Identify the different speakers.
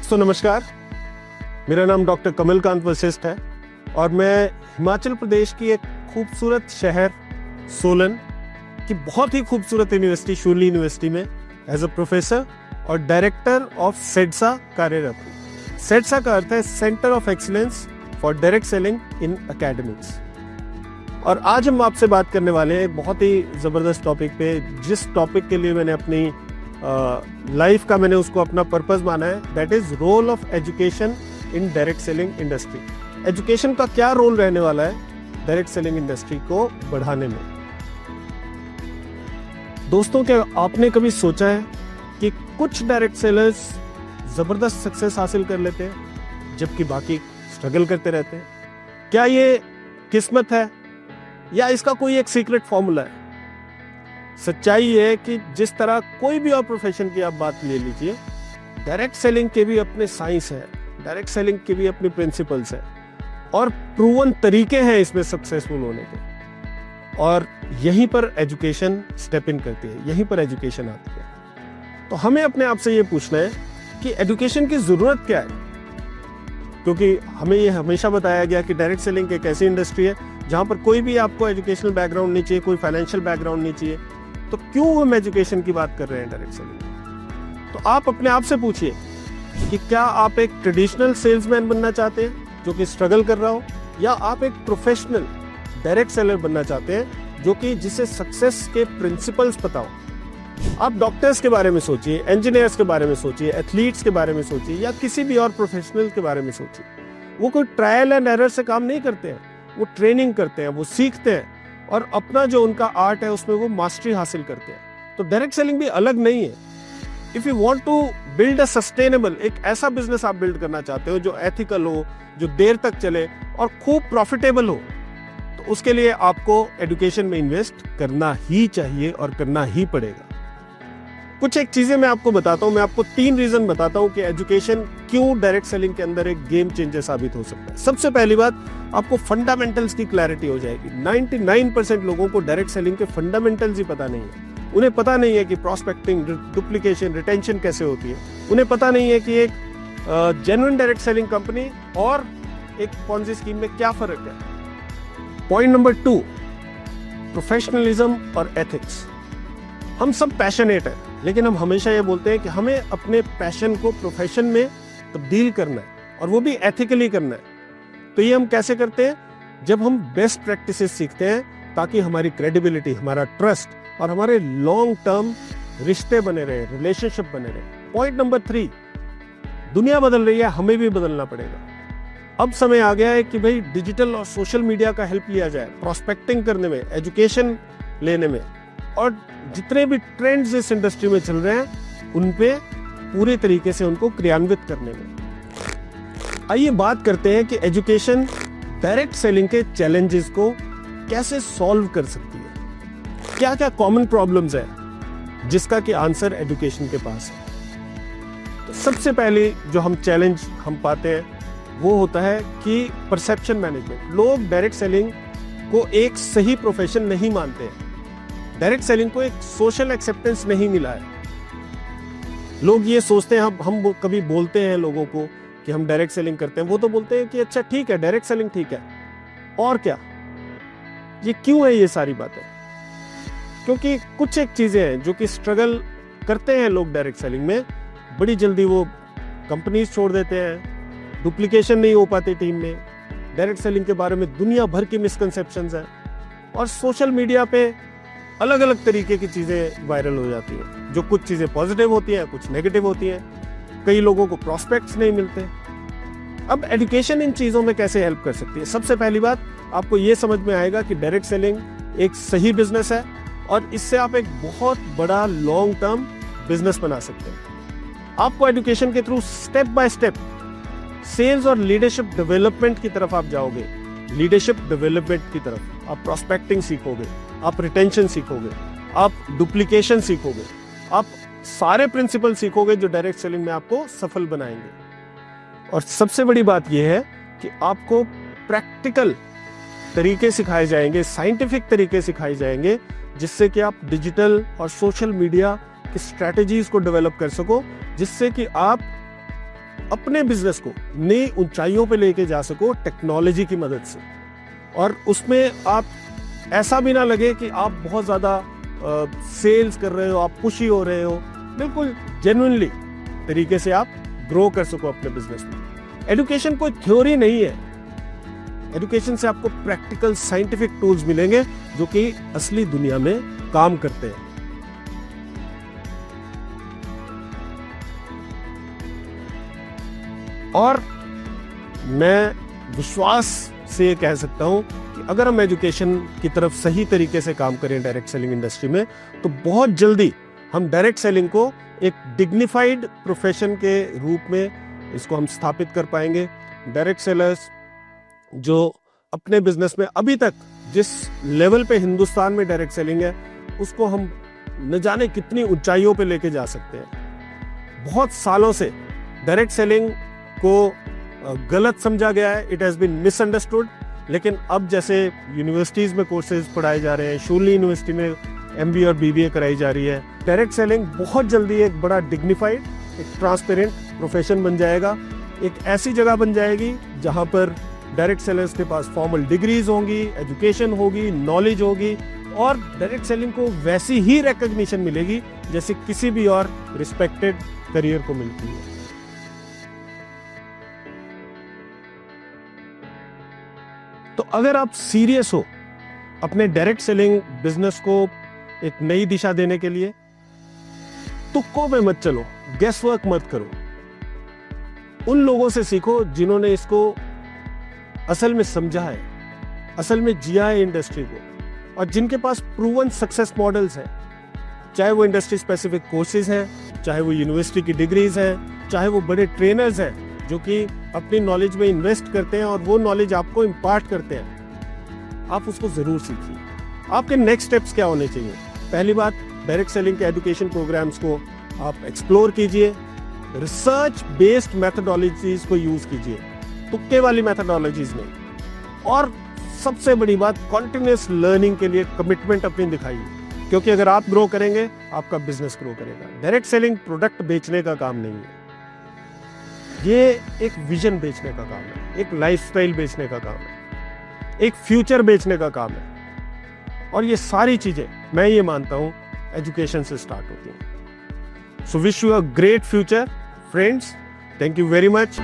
Speaker 1: दोस्तों नमस्कार, मेरा नाम डॉक्टर कमलकांत वशिष्ठ है और मैं हिमाचल प्रदेश की एक खूबसूरत शहर सोलन की बहुत ही खूबसूरत यूनिवर्सिटी शूली यूनिवर्सिटी में एज अ प्रोफेसर और डायरेक्टर ऑफ सेडसा कार्यरत हूँ। सेडसा का अर्थ है centre of excellence for direct selling in academics. और आज हम आपसे बात करने वाले हैं बहुत ही ज़बरदस्त टॉपिक पे, जिस टॉपिक के लिए मैंने अपनी लाइफ का मैंने उसको अपना पर्पस माना है, that is role of education in direct selling industry. Education का क्या रोल रहने वाला है डायरेक्ट सेलिंग इंडस्ट्री को बढ़ाने में। दोस्तों, क्या आपने कभी सोचा है कि कुछ डायरेक्ट सेलर्स जबरदस्त सक्सेस हासिल कर लेते हैं जबकि बाकी स्ट्रगल करते रहते हैं? क्या ये किस्मत है या इसका कोई एक सीक्रेट फॉर्मूला है? सच्चाई है कि जिस तरह कोई भी और प्रोफेशन की आप बात ले लीजिए, डायरेक्ट सेलिंग के भी अपने साइंस है, डायरेक्ट सेलिंग के भी अपने प्रिंसिपल्स हैं और प्रूवन तरीके हैं इसमें सक्सेसफुल होने के। और यहीं पर एजुकेशन स्टेप इन करती है, यहीं पर एजुकेशन आती है। तो हमें अपने आप से ये पूछना है कि एजुकेशन की जरूरत क्या है, क्योंकि हमें ये हमेशा बताया गया कि डायरेक्ट सेलिंग एक ऐसी इंडस्ट्री है जहां पर कोई भी आपको एजुकेशनल बैकग्राउंड नहीं चाहिए, कोई फाइनेंशियल बैकग्राउंड नहीं चाहिए। तो क्यों हम एजुकेशन की बात कर रहे हैं डायरेक्ट सेलिंग? तो आप अपने आप से पूछिए कि क्या आप एक ट्रेडिशनल सेल्समैन बनना चाहते हैं जो कि स्ट्रगल कर रहा हो, या आप एक प्रोफेशनल डायरेक्ट सेलर बनना चाहते हैं जो कि जिसे सक्सेस के प्रिंसिपल्स पता हो। आप डॉक्टर्स के बारे में सोचिए, इंजीनियर्स के बारे में सोचिए, एथलीट्स के बारे में सोचिए, या किसी भी और प्रोफेशनल के बारे में सोचिए। वो कोई ट्रायल एंड एरर से काम नहीं करते हैं, वो ट्रेनिंग करते हैं, वो सीखते हैं और अपना जो उनका आर्ट है उसमें वो मास्टरी हासिल करते हैं। तो डायरेक्ट सेलिंग भी अलग नहीं है। If you want to build a sustainable, एक ऐसा बिजनेस आप बिल्ड करना चाहते हो जो एथिकल हो, जो देर तक चले और खूब प्रॉफिटेबल हो, तो उसके लिए आपको एजुकेशन में इन्वेस्ट करना ही चाहिए और करना ही पड़ेगा। कुछ एक चीजें मैं आपको बताता हूं, मैं आपको 3 रीजन बताता हूं कि एजुकेशन क्यों डायरेक्ट सेलिंग के अंदर एक गेम चेंजर साबित हो सकता है। सबसे पहली बात, आपको फंडामेंटल्स की क्लैरिटी हो जाएगी। 99% लोगों को डायरेक्ट सेलिंग के फंडामेंटल्स ही पता नहीं है। उन्हें पता नहीं है कि प्रॉस्पेक्टिंग, डुप्लीकेशन, रिटेंशन कैसे होती है। उन्हें पता नहीं है कि एक जेन्युइन डायरेक्ट सेलिंग कंपनी और एक पॉन्जी स्कीम में क्या फर्क है। पॉइंट नंबर 2, प्रोफेशनलिज्म और एथिक्स। हम सब पैशनेट हैं, लेकिन हम हमेशा ये बोलते हैं कि हमें अपने पैशन को प्रोफेशन में तब्दील करना है और वो भी एथिकली करना है। तो ये हम कैसे करते हैं? जब हम बेस्ट प्रैक्टिसेस सीखते हैं ताकि हमारी क्रेडिबिलिटी, हमारा ट्रस्ट और हमारे लॉन्ग टर्म रिश्ते बने रहे, रिलेशनशिप बने रहे। पॉइंट नंबर 3, दुनिया बदल रही है, हमें भी बदलना पड़ेगा। अब समय आ गया है कि भाई डिजिटल और सोशल मीडिया का हेल्प लिया जाए प्रॉस्पेक्टिंग करने में, एजुकेशन लेने में, और जितने भी ट्रेंड्स इस इंडस्ट्री में चल रहे हैं उन पे पूरे तरीके से उनको क्रियान्वित करने में। आइए बात करते हैं कि एजुकेशन डायरेक्ट सेलिंग के चैलेंजेस को कैसे सॉल्व कर सकती है। क्या क्या कॉमन प्रॉब्लम्स है जिसका कि आंसर एजुकेशन के पास है। तो सबसे पहले जो हम चैलेंज हम पाते हैं वो होता है कि परसेप्शन मैनेजमेंट। लोग डायरेक्ट सेलिंग को एक सही प्रोफेशन नहीं मानते हैं। डायरेक्ट सेलिंग को एक सोशल एक्सेप्टेंस नहीं मिला है। लोग ये सोचते हैं, हम कभी बोलते हैं लोगों को कि हम डायरेक्ट सेलिंग करते हैं, वो तो बोलते हैं कि अच्छा ठीक है, डायरेक्ट सेलिंग ठीक है, और क्या? ये क्यों है ये सारी बातें? क्योंकि कुछ एक चीजें हैं जो कि स्ट्रगल करते हैं लोग डायरेक्ट सेलिंग में। बड़ी जल्दी वो कंपनीज छोड़ देते हैं, डुप्लीकेशन नहीं हो पाती टीम में, डायरेक्ट सेलिंग के बारे में दुनिया भर की मिसकंसेप्शंस हैं, और सोशल मीडिया पे अलग अलग तरीके की चीजें वायरल हो जाती हैं। जो कुछ चीजें पॉजिटिव होती हैं, कुछ नेगेटिव होती हैं। कई लोगों को प्रॉस्पेक्ट्स नहीं मिलते। अब एजुकेशन इन चीजों में कैसे हेल्प कर सकती है? सबसे पहली बात, आपको ये समझ में आएगा कि डायरेक्ट सेलिंग एक सही बिजनेस है और इससे आप एक बहुत बड़ा लॉन्ग टर्म बिजनेस बना सकते हैं। आपको एजुकेशन के through step by step sales और लीडरशिप डेवलपमेंट की तरफ आप जाओगे। लीडरशिप डेवलपमेंट की तरफ आप प्रॉस्पेक्टिंग सीखोगे, आप रिटेंशन सीखोगे, आप डुप्लीकेशन सीखोगे, आप सारे प्रिंसिपल सीखोगे जो डायरेक्ट सेलिंग में आपको सफल बनाएंगे। और सबसे बड़ी बात यह है कि आपको प्रैक्टिकल तरीके सिखाए जाएंगे, साइंटिफिक तरीके सिखाए जाएंगे, जिससे कि आप डिजिटल और सोशल मीडिया की स्ट्रैटेजीज को डेवलप कर सको, जिससे कि आप अपने बिजनेस को नई ऊंचाइयों पे लेके जा सको टेक्नोलॉजी की मदद से, और उसमें आप ऐसा भी ना लगे कि आप बहुत ज़्यादा सेल्स कर रहे हो, आप पुशी हो रहे हो, बिल्कुल जेन्युइनली तरीके से आप ग्रो कर सको अपने बिजनेस में। एजुकेशन कोई थ्योरी नहीं है, एजुकेशन से आपको प्रैक्टिकल साइंटिफिक टूल्स मिलेंगे जो कि असली दुनिया में काम करते हैं। और मैं विश्वास से कह सकता हूं कि अगर हम एजुकेशन की तरफ सही तरीके से काम करें डायरेक्ट सेलिंग इंडस्ट्री में, तो बहुत जल्दी हम डायरेक्ट सेलिंग को एक डिग्निफाइड प्रोफेशन के रूप में इसको हम स्थापित कर पाएंगे। डायरेक्ट सेलर्स जो अपने बिजनेस में अभी तक जिस लेवल पे हिंदुस्तान में डायरेक्ट सेलिंग है, उसको हम न जाने कितनी ऊंचाइयों पे लेके जा सकते हैं। बहुत सालों से डायरेक्ट सेलिंग को गलत समझा गया है, इट हैज़ बीन मिसअंडरस्टूड, लेकिन अब जैसे यूनिवर्सिटीज़ में कोर्सेज पढ़ाए जा रहे हैं, शूली यूनिवर्सिटी में MBA और BBA कराई जा रही है, डायरेक्ट सेलिंग बहुत जल्दी एक बड़ा डिग्निफाइड, एक ट्रांसपेरेंट प्रोफेशन बन जाएगा। एक ऐसी जगह बन जाएगी जहां पर डायरेक्ट सेलर्स के पास फॉर्मल डिग्रीज होंगी, एजुकेशन होगी, नॉलेज होगी, और डायरेक्ट सेलिंग को वैसी ही रिकॉग्निशन मिलेगी जैसे किसी भी और रिस्पेक्टेड करियर को मिलती है। तो अगर आप सीरियस हो अपने डायरेक्ट सेलिंग बिजनेस को एक नई दिशा देने के लिए, तुक्कों में मत चलो, गेस वर्क मत करो। उन लोगों से सीखो जिन्होंने इसको असल में समझा है, असल में जिया है इंडस्ट्री को, और जिनके पास प्रूवन सक्सेस मॉडल्स हैं। चाहे वो इंडस्ट्री स्पेसिफिक कोर्सेज हैं, चाहे वो यूनिवर्सिटी की डिग्रीज हैं, चाहे वो बड़े ट्रेनर्स हैं जो कि अपनी नॉलेज में इन्वेस्ट करते हैं और वो नॉलेज आपको इम्पार्ट करते हैं। आप उसको जरूर सीखिए। आपके नेक्स्ट स्टेप्स क्या होने चाहिए? पहली बात, डायरेक्ट सेलिंग के एजुकेशन प्रोग्राम्स को आप एक्सप्लोर कीजिए, रिसर्च बेस्ड मेथडोलॉजीज को यूज कीजिए, तुक्के वाली मेथडोलॉजीज नहीं। और सबसे बड़ी बात, कॉन्टिन्यूस लर्निंग के लिए कमिटमेंट अपनी दिखाइए, क्योंकि अगर आप ग्रो करेंगे आपका बिजनेस ग्रो करेगा। डायरेक्ट सेलिंग प्रोडक्ट बेचने का काम नहीं है, ये एक विजन बेचने का काम है, एक लाइफस्टाइल बेचने का काम है, एक फ्यूचर बेचने का काम है। और ये सारी चीजें मैं ये मानता हूं एजुकेशन से स्टार्ट होती हैं। So wish you a great future friends. Thank you very much.